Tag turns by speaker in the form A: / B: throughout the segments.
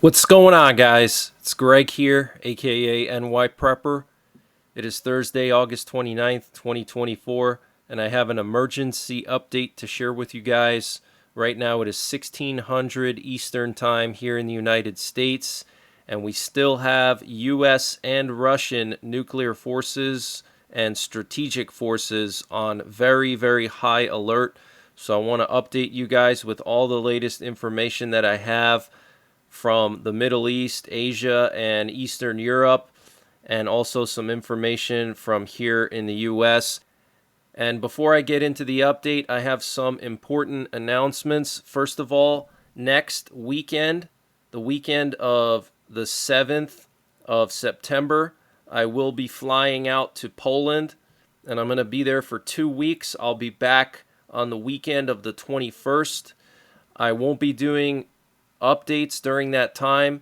A: What's going on, guys? It's Greg here, aka NYPrepper. It is Thursday, August 29th, 2024, and I have an emergency update to share with you guys. Right now, it is 1600 Eastern Time here in the United States, and we still have U.S. and Russian nuclear forces and strategic forces on very, very high alert. So I want to update you guys with all the latest information that I have from the Middle East, Asia, and Eastern Europe, and also some information from here in the US. And before I get into the update, I have some important announcements. First of all, next weekend, the weekend of the 7th of September, I will be flying out to Poland, and I'm going to be there for 2 weeks. I'll be back on the weekend of the 21st. I won't be doing updates during that time,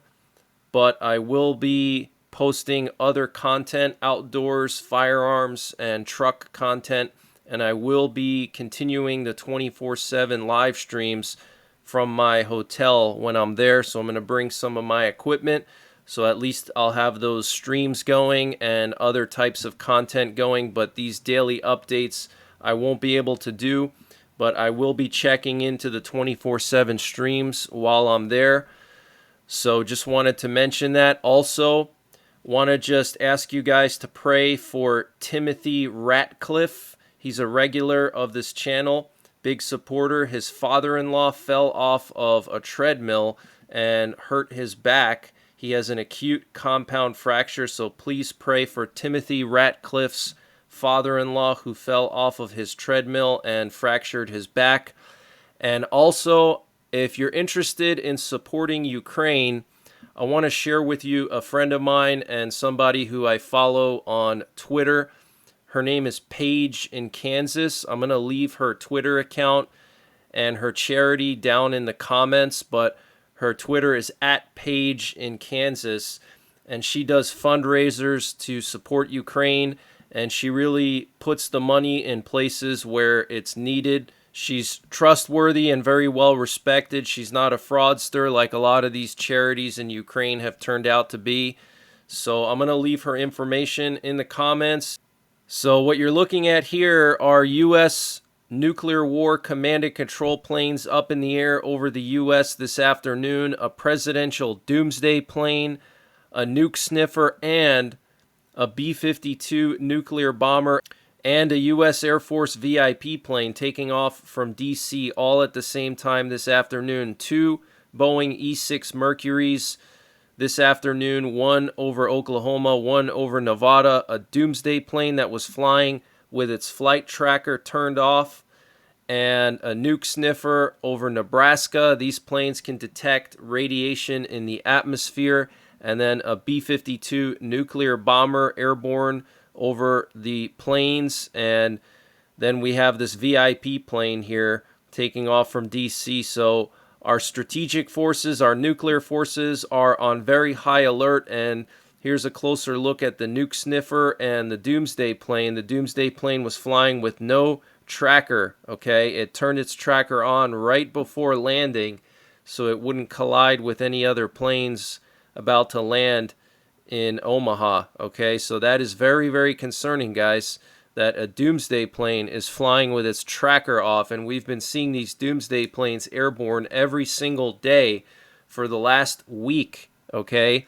A: but I will be posting other content, outdoors, firearms, and truck content, and I will be continuing the 24/7 live streams from my hotel when I'm there. So I'm going to bring some of my equipment, so at least I'll have those streams going and other types of content going, but these daily updates I won't be able to do, but I will be checking into the 24/7 streams while I'm there. So just wanted to mention that. Also, want to just ask you guys to pray for Timothy Ratcliffe. He's a regular of this channel, big supporter. His father-in-law fell off of a treadmill and hurt his back. He has an acute compound fracture, so please pray for Timothy Ratcliffe's father-in-law who fell off of his treadmill and fractured his back. And also, if you're interested in supporting Ukraine, I want to share with you a friend of mine and somebody who I follow on Twitter. Her name is Paige in Kansas. I'm going to leave her Twitter account and her charity down in the comments, but her Twitter is @Paige in Kansas, and she does fundraisers to support Ukraine, and she really puts the money in places where it's needed. She's trustworthy and very well respected. She's not a fraudster like a lot of these charities in Ukraine have turned out to be. So I'm going to leave her information in the comments. So what you're looking at here are U.S. nuclear war command and control planes up in the air over the U.S. this afternoon, a presidential Doomsday plane, a nuke sniffer, and a B-52 nuclear bomber, and a U.S. Air Force VIP plane taking off from D.C. all at the same time this afternoon. 2 Boeing E-6 Mercuries this afternoon, one over Oklahoma, one over Nevada, a Doomsday plane that was flying with its flight tracker turned off, and a nuke sniffer over Nebraska. These planes can detect radiation in the atmosphere. And then a B-52 nuclear bomber airborne over the plains. And then we have this VIP plane here taking off from D.C. So our strategic forces, our nuclear forces are on very high alert. And here's a closer look at the nuke sniffer and the Doomsday plane. The Doomsday plane was flying with no tracker, okay? It turned its tracker on right before landing so it wouldn't collide with any other planes about to land in Omaha, okay? So that is very, very concerning, guys, that a Doomsday plane is flying with its tracker off, and we've been seeing these Doomsday planes airborne every single day for the last week, okay?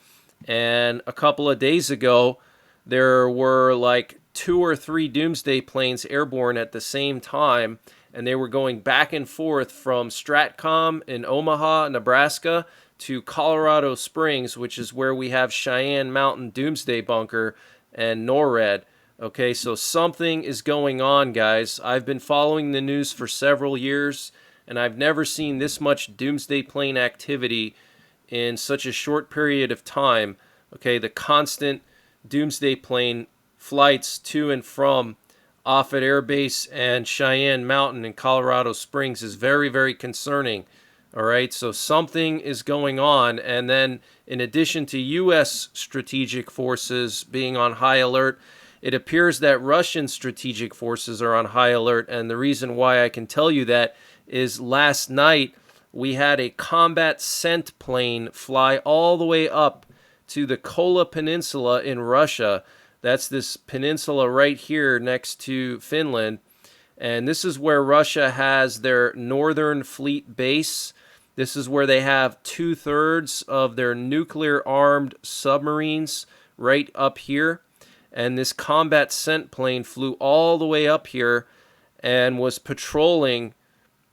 A: And a couple of days ago, there were like 2 or 3 Doomsday planes airborne at the same time, and they were going back and forth from Stratcom in Omaha, Nebraska, to Colorado Springs, which is where we have Cheyenne Mountain Doomsday Bunker and NORAD. Okay, so something is going on, guys. I've been following the news for several years, and I've never seen this much Doomsday plane activity in such a short period of time. Okay, the constant Doomsday plane flights to and from Offutt Air Base and Cheyenne Mountain in Colorado Springs is very, very concerning. All right, so something is going on. And then in addition to U.S. strategic forces being on high alert, it appears that Russian strategic forces are on high alert. And the reason why I can tell you that is last night we had a combat scent plane fly all the way up to the Kola Peninsula in Russia. That's this peninsula right here next to Finland. And this is where Russia has their Northern Fleet base. This is where they have 2/3 of their nuclear armed submarines right up here. And this combat scent plane flew all the way up here and was patrolling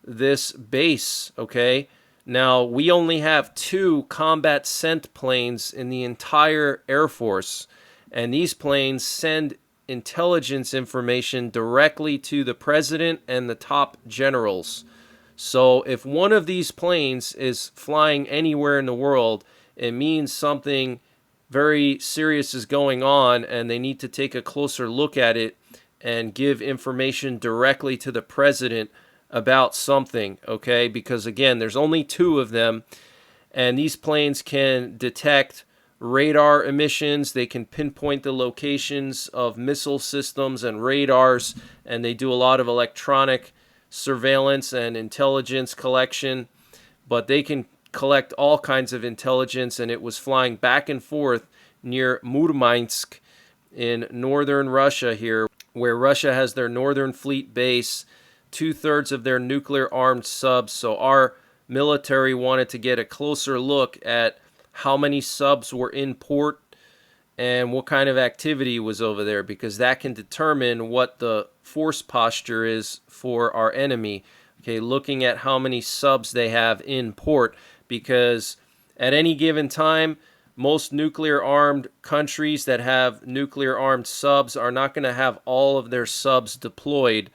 A: this base, okay? Now, we only have 2 combat scent planes in the entire Air Force, and these planes send intelligence information directly to the president and the top generals. So if one of these planes is flying anywhere in the world, it means something very serious is going on, and they need to take a closer look at it and give information directly to the president about something, okay? Because again, there's only 2 of them, and these planes can detect radar emissions. They can pinpoint the locations of missile systems and radars, and they do a lot of electronic surveillance and intelligence collection, but they can collect all kinds of intelligence, and it was flying back and forth near Murmansk in northern Russia here, where Russia has their Northern Fleet base, 2/3 of their nuclear armed subs. So our military wanted to get a closer look at how many subs were in port and what kind of activity was over there, because that can determine what the force posture is for our enemy. Okay, looking at how many subs they have in port, because at any given time, most nuclear armed countries that have nuclear armed subs are not going to have all of their subs deployed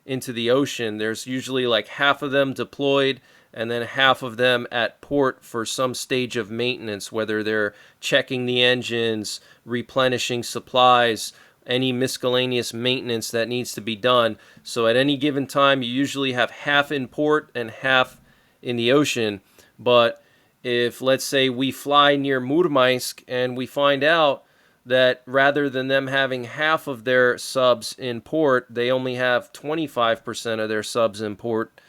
A: into the ocean. There's usually like half of them deployed and then half of them at port for some stage of maintenance, whether they're checking the engines, replenishing supplies, any miscellaneous maintenance that needs to be done. So at any given time, you usually have half in port and half in the ocean. But if, let's say, we fly near Murmansk and we find out that rather than them having half of their subs in port, they only have 25% of their subs in port,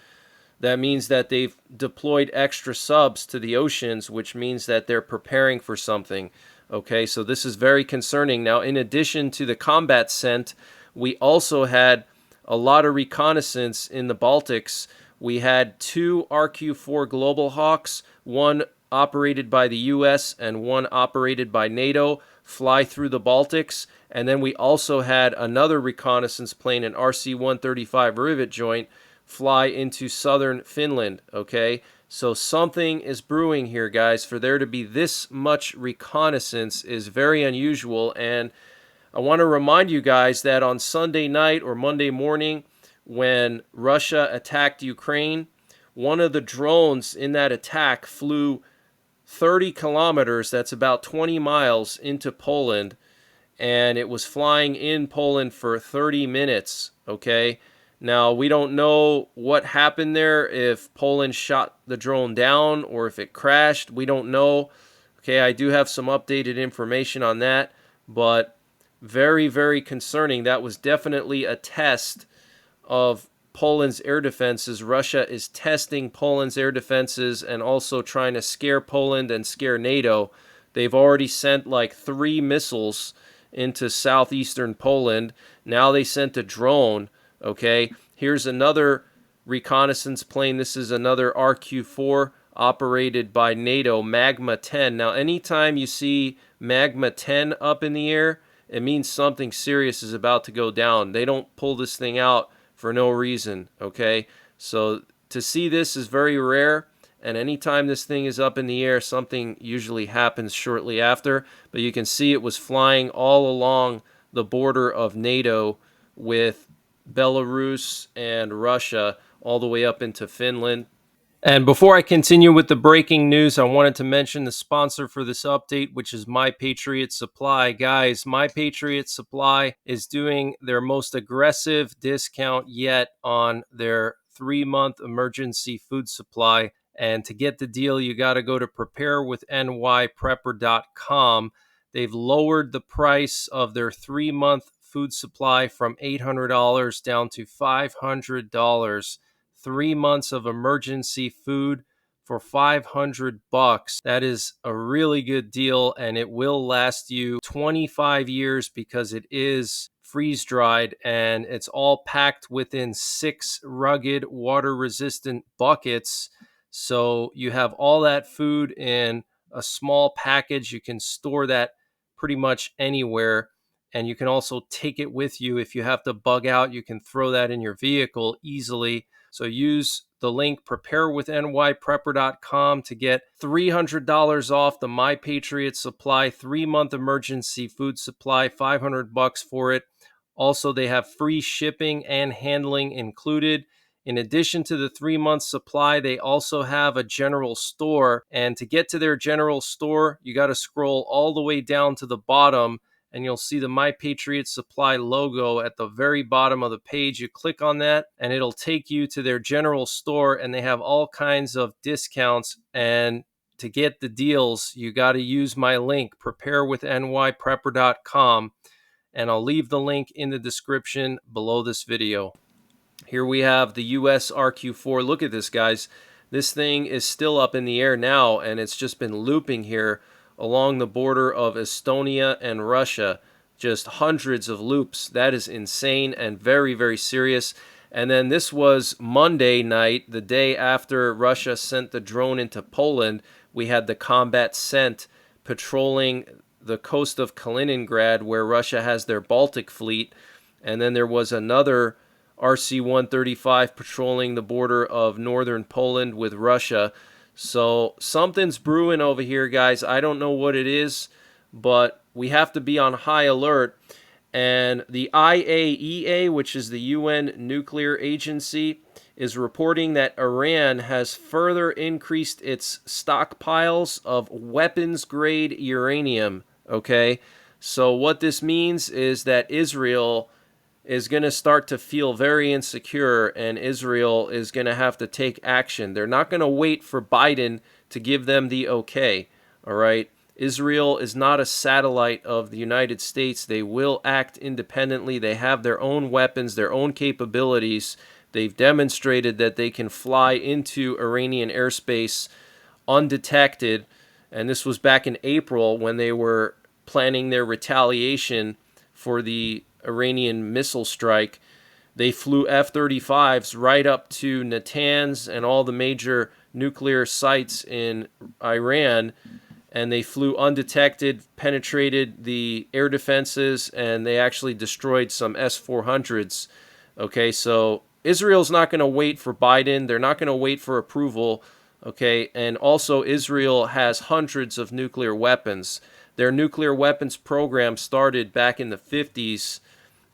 A: that means that they've deployed extra subs to the oceans, which means that they're preparing for something. Okay, so this is very concerning. Now, in addition to the combat scent, we also had a lot of reconnaissance in the Baltics. We had 2 RQ-4 Global Hawks, one operated by the US and one operated by NATO, fly through the Baltics. And then we also had another reconnaissance plane, an RC-135 Rivet Joint, fly into southern Finland, okay? So something is brewing here, guys. For there to be this much reconnaissance is very unusual, and I want to remind you guys that on Sunday night or Monday morning, when Russia attacked Ukraine, one of the drones in that attack flew 30 kilometers, that's about 20 miles, into Poland, and it was flying in Poland for 30 minutes, okay? Now, we don't know what happened there, if Poland shot the drone down or if it crashed. We don't know. Okay, I do have some updated information on that, but very, very concerning. That was definitely a test of Poland's air defenses. Russia is testing Poland's air defenses and also trying to scare Poland and scare NATO. They've already sent like 3 missiles into southeastern Poland. Now they sent a drone. Okay, here's another reconnaissance plane. This is another RQ-4 operated by NATO, Magma 10. Now, anytime you see Magma 10 up in the air, it means something serious is about to go down. They don't pull this thing out for no reason, okay? So to see this is very rare, and anytime this thing is up in the air, something usually happens shortly after. But you can see it was flying all along the border of NATO with Belarus and Russia all the way up into Finland. And before I continue with the breaking news, I wanted to mention the sponsor for this update, which is Patriot Supply. Guys, Patriot Supply is doing their most aggressive discount yet on their 3-month emergency food supply. And to get the deal, you got to go to preparewith.NYPrepper.com. They've lowered the price of their 3-month food supply from $800 down to $500. 3 months of emergency food for $500. That is a really good deal, and it will last you 25 years because it is freeze dried and it's all packed within 6 rugged water resistant buckets. So you have all that food in a small package. You can store that pretty much anywhere, and you can also take it with you. If you have to bug out, you can throw that in your vehicle easily. So use the link preparewithNYPrepper.com to get $300 off the My Patriot Supply 3-month emergency food supply, $500 for it. Also, they have free shipping and handling included. In addition to the 3-month supply, they also have a general store. And to get to their general store, you got to scroll all the way down to the bottom, and you'll see the My Patriot Supply logo at the very bottom of the page. You click on that, and it'll take you to their general store, and they have all kinds of discounts. And to get the deals, you got to use my link, preparewithNYPrepper.com, and I'll leave the link in the description below this video. Here we have the US RQ-4. Look at this, guys. This thing is still up in the air now, and it's just been looping here along the border of Estonia and Russia. Just hundreds of loops. That is insane and very, very serious. And then this was Monday night, the day after Russia sent the drone into Poland. We had the Combat Scent patrolling the coast of Kaliningrad, where Russia has their Baltic fleet. And then there was another RC-135 patrolling the border of northern Poland with Russia. So something's brewing over here, guys. I don't know what it is, but we have to be on high alert. And the IAEA, which is the UN nuclear agency, is reporting that Iran has further increased its stockpiles of weapons-grade uranium. Okay, so what this means is that Israel is going to start to feel very insecure, and Israel is going to have to take action. They're not going to wait for Biden to give them the okay, all right? Israel is not a satellite of the United States. They will act independently. They have their own weapons, their own capabilities. They've demonstrated that they can fly into Iranian airspace undetected, and this was back in April when they were planning their retaliation for the Iranian missile strike. They flew F-35s right up to Natanz and all the major nuclear sites in Iran, and they flew undetected, penetrated the air defenses, and they actually destroyed some S-400s. Okay, so Israel's not going to wait for Biden. They're not going to wait for approval. Okay, and also Israel has hundreds of nuclear weapons. Their nuclear weapons program started back in the 50s,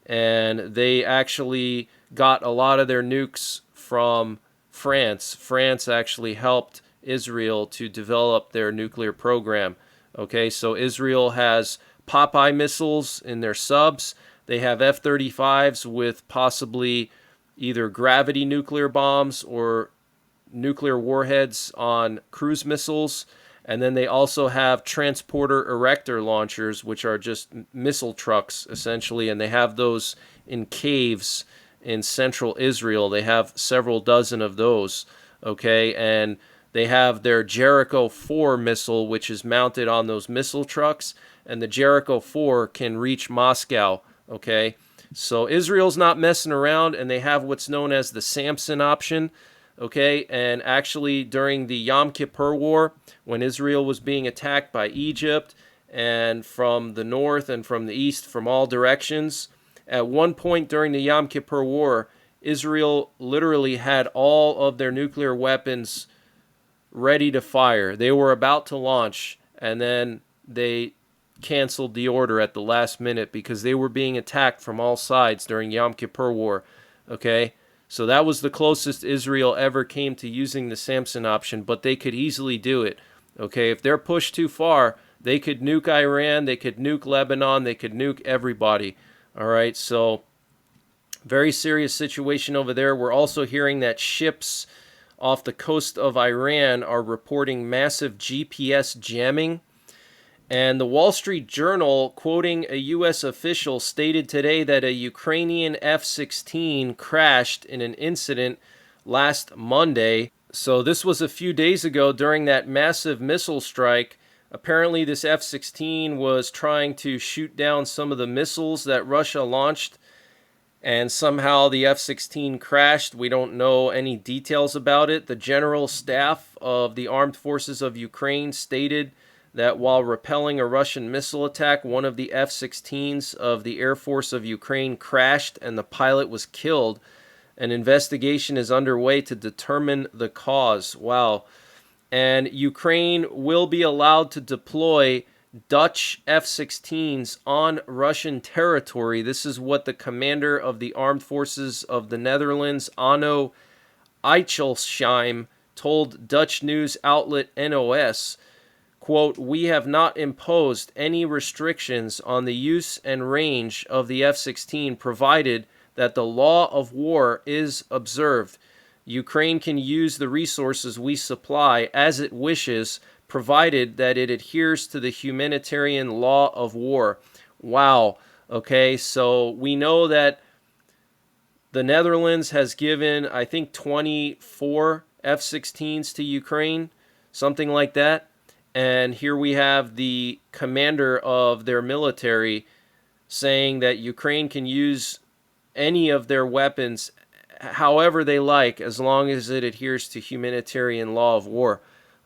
A: and they actually got a lot of their nukes from France. France actually helped Israel to develop their nuclear program. Okay, so Israel has Popeye missiles in their subs. They have F-35s with possibly either gravity nuclear bombs or nuclear warheads on cruise missiles. And then they also have transporter erector launchers, which are just missile trucks, essentially. And they have those in caves in central Israel. They have several dozen of those, okay? And they have their Jericho 4 missile, which is mounted on those missile trucks. And the Jericho 4 can reach Moscow, okay? So Israel's not messing around, and they have what's known as the Samson option. Okay, and actually during the Yom Kippur War, when Israel was being attacked by Egypt and from the north and from the east, from all directions, at one point during the Yom Kippur War, Israel literally had all of their nuclear weapons ready to fire. They were about to launch, and then they canceled the order at the last minute because they were being attacked from all sides during Yom Kippur War. Okay? So that was the closest Israel ever came to using the Samson option, but they could easily do it. Okay, if they're pushed too far, they could nuke Iran, they could nuke Lebanon, they could nuke everybody. All right, so very serious situation over there. We're also hearing that ships off the coast of Iran are reporting massive GPS jamming. And the Wall Street Journal, quoting a U.S. official, stated today that a Ukrainian F-16 crashed in an incident last Monday. So this was a few days ago during that massive missile strike. Apparently, this F-16 was trying to shoot down some of the missiles that Russia launched, and somehow the F-16 crashed. We don't know any details about it. The General Staff of the Armed Forces of Ukraine stated that while repelling a Russian missile attack, one of the F-16s of the Air Force of Ukraine crashed and the pilot was killed. An investigation is underway to determine the cause. Wow. And Ukraine will be allowed to deploy Dutch F-16s on Russian territory. This is what the commander of the Armed Forces of the Netherlands, Anno Eichelsheim, told Dutch news outlet NOS. Quote, "We have not imposed any restrictions on the use and range of the F-16 provided that the law of war is observed. Ukraine can use the resources we supply as it wishes, provided that it adheres to the humanitarian law of war." Wow. Okay, so we know that the Netherlands has given, I think, 24 F-16s to Ukraine, something like that. And here we have the commander of their military saying that Ukraine can use any of their weapons however they like, as long as it adheres to humanitarian law of war.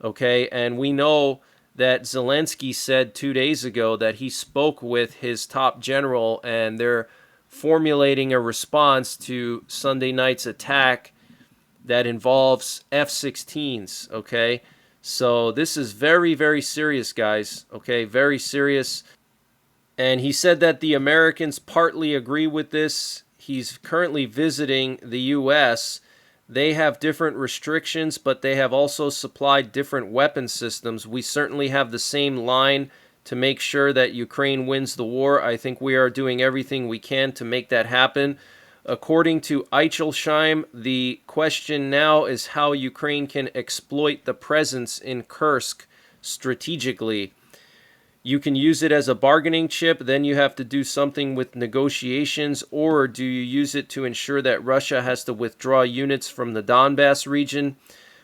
A: Okay, and we know that Zelensky said 2 days ago that he spoke with his top general, and they're formulating a response to Sunday night's attack that involves F-16s. Okay, so this is very, very serious, guys. Okay, very serious. And he said that the Americans partly agree with this. He's currently visiting the U.S. They have different restrictions, but they have also supplied different weapon systems. We certainly have the same line to make sure that Ukraine wins the war. I think we are doing everything we can to make that happen. According to Eichelsheim, the question now is how Ukraine can exploit the presence in Kursk strategically. You can use it as a bargaining chip, then you have to do something with negotiations, or do you use it to ensure that Russia has to withdraw units from the Donbass region?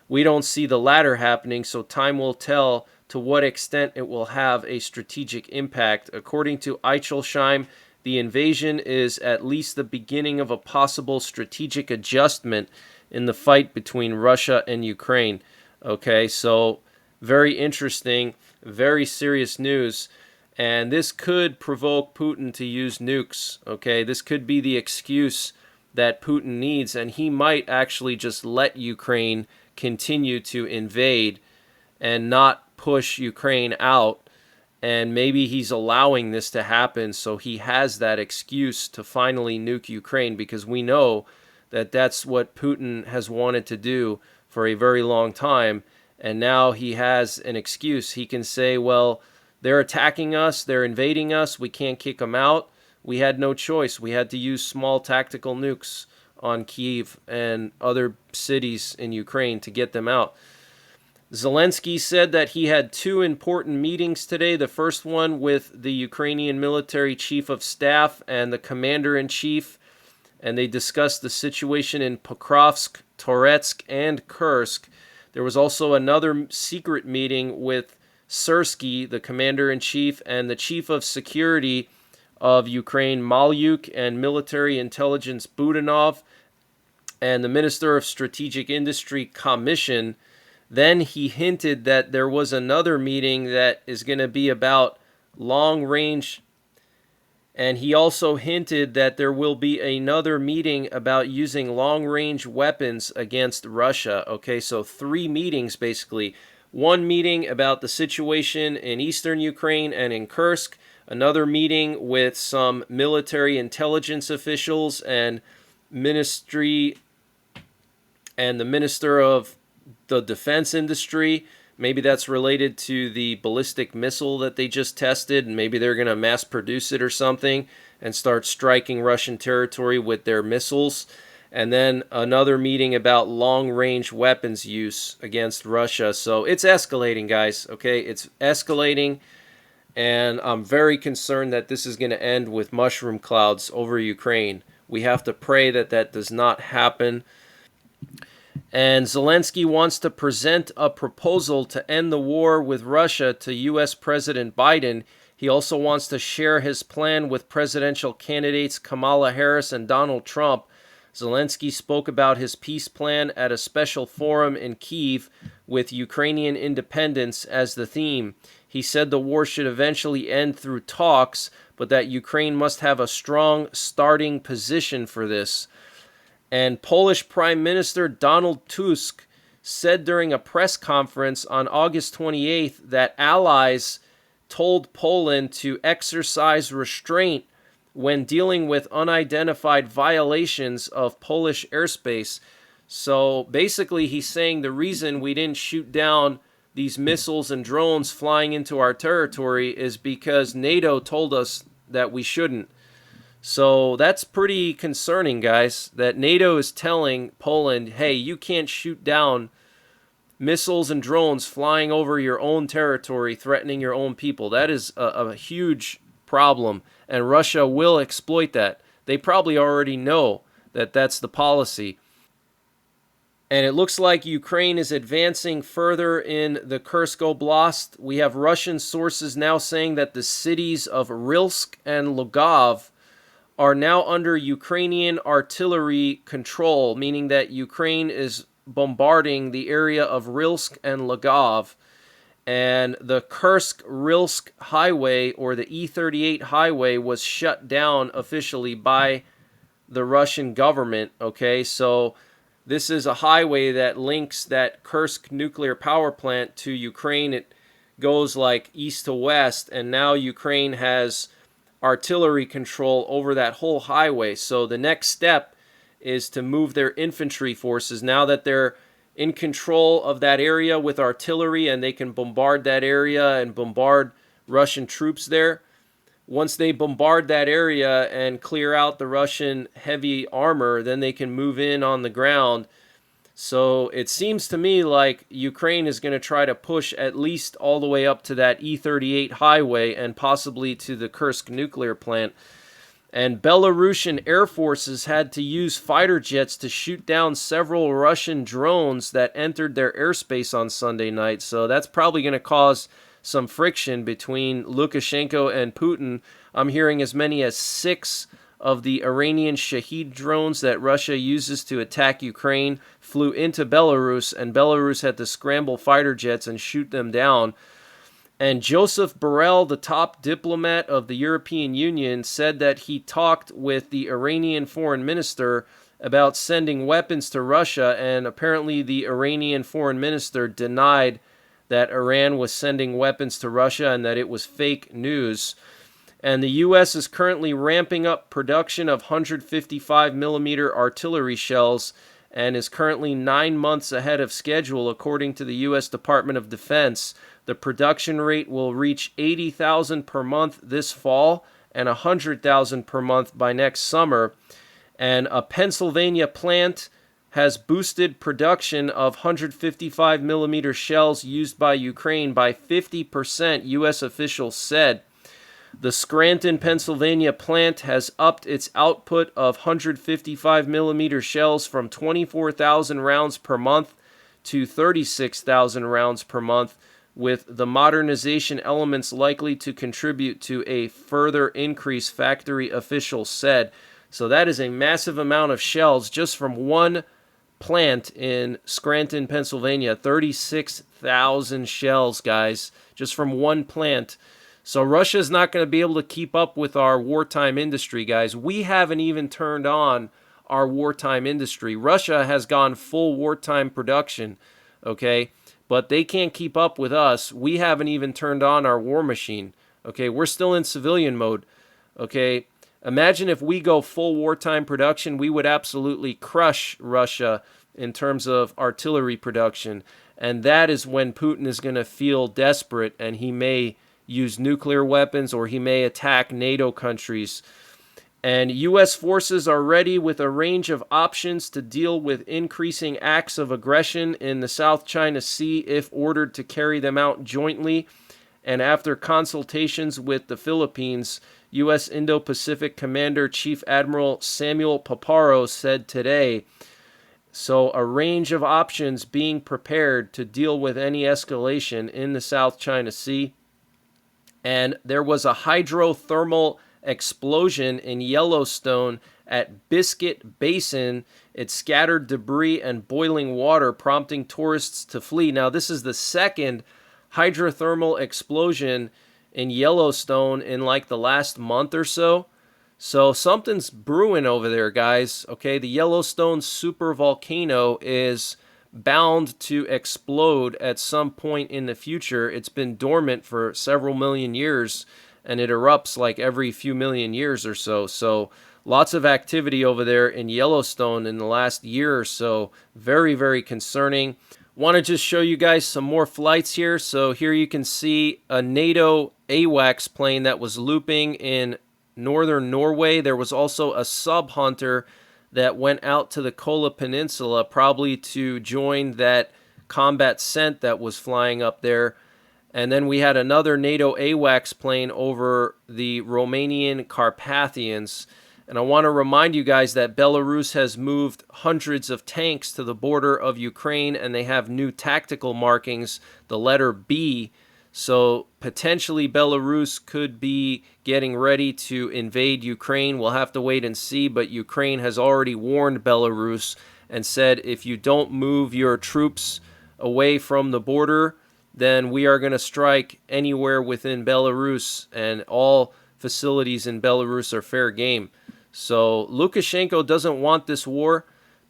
A: We don't see the latter happening, so time will tell to what extent it will have a strategic impact. According to Eichelsheim, the invasion is at least the beginning of a possible strategic adjustment in the fight between Russia and Ukraine. Okay, so very interesting, very serious news, and this could provoke Putin to use nukes. Okay, this could be the excuse that Putin needs, and he might actually just let Ukraine continue to invade and not push Ukraine out. And maybe he's allowing this to happen so he has that excuse to finally nuke Ukraine, because we know that that's what Putin has wanted to do for a very long time. And now he has an excuse. He can say, well, they're attacking us, they're invading us, we can't kick them out. We had no choice. We had to use small tactical nukes on Kyiv and other cities in Ukraine to get them out. Zelensky said that he had two important meetings today. The first one with the Ukrainian military chief of staff and the commander-in-chief, and they discussed the situation in Pokrovsk, Toretsk, and Kursk. There was also another secret meeting with Syrsky, the commander-in-chief, and the chief of security of Ukraine, Malyuk, and military intelligence Budanov, and the minister of strategic industry, Commission. Then he hinted that there was another meeting that is going to be about long range, and he also hinted that there will be another meeting about using long range weapons against Russia. Okay, so 3 meetings basically. One meeting about the situation in eastern Ukraine and in Kursk, another meeting with some military intelligence officials and ministry and the minister of the defense industry. Maybe that's related to the ballistic missile that they just tested, and maybe they're going to mass produce it or something and start striking Russian territory with their missiles. And then another meeting about long-range weapons use against Russia. So it's escalating, guys, okay? It's escalating, and I'm very concerned that this is going to end with mushroom clouds over Ukraine. We have to pray that that does not happen. And Zelensky wants to present a proposal to end the war with Russia to U.S. President Biden. He also wants to share his plan with presidential candidates Kamala Harris and Donald Trump. Zelensky spoke about his peace plan at a special forum in Kyiv with Ukrainian independence as the theme. He said the war should eventually end through talks, but that Ukraine must have a strong starting position for this. And Polish Prime Minister Donald Tusk said during a press conference on August 28th that allies told Poland to exercise restraint when dealing with unidentified violations of Polish airspace. So basically, he's saying the reason we didn't shoot down these missiles and drones flying into our territory is because NATO told us that we shouldn't. So that's pretty concerning, guys, that NATO is telling Poland, hey, you can't shoot down missiles and drones flying over your own territory, threatening your own people. That is a huge problem, and Russia will exploit that. They probably already know that that's the policy. And it looks like Ukraine is advancing further in the Kursk Oblast. We have Russian sources now saying that the cities of Rilsk and Lugov are now under Ukrainian artillery control, meaning that Ukraine is bombarding the area of Rilsk and Lugov. And the Kursk-Rilsk highway, or the E38 highway, was shut down officially by the Russian government. Okay, so this is a highway that links that Kursk nuclear power plant to Ukraine. It goes like east to west, and now Ukraine has artillery control over that whole highway. So the next step is to move their infantry forces. Now that they're in control of that area with artillery and they can bombard that area and bombard Russian troops there, once they bombard that area and clear out the Russian heavy armor, then they can move in on the ground. So it seems to me like Ukraine is going to try to push at least all the way up to that E38 highway and possibly to the Kursk nuclear plant. And Belarusian air forces had to use fighter jets to shoot down several Russian drones that entered their airspace on Sunday night. So that's probably going to cause some friction between Lukashenko and Putin. I'm hearing as many as 6 of the Iranian Shahed drones that Russia uses to attack Ukraine flew into Belarus, and Belarus had to scramble fighter jets and shoot them down. And Joseph Borrell, the top diplomat of the European Union, said that he talked with the Iranian foreign minister about sending weapons to Russia, and apparently the Iranian foreign minister denied that Iran was sending weapons to Russia and that it was fake news. And the U.S. is currently ramping up production of 155 millimeter artillery shells and is currently 9 months ahead of schedule, according to the U.S. Department of Defense. The production rate will reach 80,000 per month this fall and 100,000 per month by next summer. And a Pennsylvania plant has boosted production of 155 millimeter shells used by Ukraine by 50%, U.S. officials said. The Scranton, Pennsylvania plant has upped its output of 155 millimeter shells from 24,000 rounds per month to 36,000 rounds per month, with the modernization elements likely to contribute to a further increase, factory officials said. So that is a massive amount of shells just from one plant in Scranton, Pennsylvania. 36,000 shells, guys, just from one plant. So Russia's not going to be able to keep up with our wartime industry, guys. We haven't even turned on our wartime industry. Russia has gone full wartime production, okay? But they can't keep up with us. We haven't even turned on our war machine, okay? We're still in civilian mode, okay? Imagine if we go full wartime production, we would absolutely crush Russia in terms of artillery production. And that is when Putin is going to feel desperate, and he may use nuclear weapons or he may attack NATO countries. And U.S. forces are ready with a range of options to deal with increasing acts of aggression in the South China Sea if ordered to carry them out jointly. And after consultations with the Philippines, U.S. Indo-Pacific Commander Chief Admiral Samuel Paparo said today. So a range of options being prepared to deal with any escalation in the South China Sea. And there was a hydrothermal explosion in Yellowstone at Biscuit Basin. It scattered debris and boiling water, prompting tourists to flee. Now, this is the second hydrothermal explosion in Yellowstone in like the last month or so. So something's brewing over there, guys. Okay, the Yellowstone supervolcano is bound to explode at some point in the future. It's been dormant for several million years, and it erupts like every few million years or so. So lots of activity over there in Yellowstone in the last year or so. Very, very concerning. Want to just show you guys some more flights here. So here you can see a NATO AWACS plane that was looping in northern Norway. There was also a sub-hunter that went out to the Kola Peninsula, probably to join that combat scent that was flying up there. And then we had another NATO AWACS plane over the Romanian Carpathians. And I want to remind you guys that Belarus has moved hundreds of tanks to the border of Ukraine, and they have new tactical markings, the letter B. So potentially Belarus could be getting ready to invade Ukraine. We'll have to wait and see, but Ukraine has already warned Belarus and said if you don't move your troops away from the border, then we are going to strike anywhere within Belarus, and all facilities in Belarus are fair game. So Lukashenko doesn't want this war.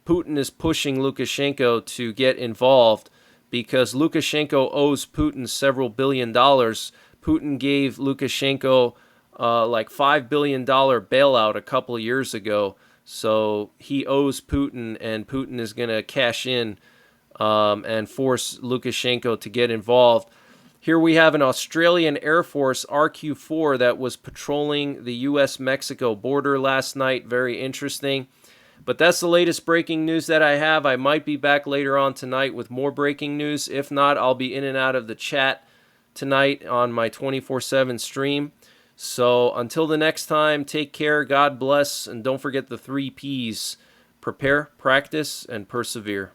A: Putin is pushing Lukashenko to get involved, because Lukashenko owes Putin several $billions. Putin gave Lukashenko like $5 billion bailout a couple of years ago. So he owes Putin, and Putin is going to cash in and force Lukashenko to get involved. Here we have an Australian Air Force RQ-4 that was patrolling the U.S.-Mexico border last night. Very interesting. But that's the latest breaking news that I have. I might be back later on tonight with more breaking news. If not, I'll be in and out of the chat tonight on my 24/7 stream. So until the next time, take care, God bless, and don't forget the 3 Ps: prepare, practice, and persevere.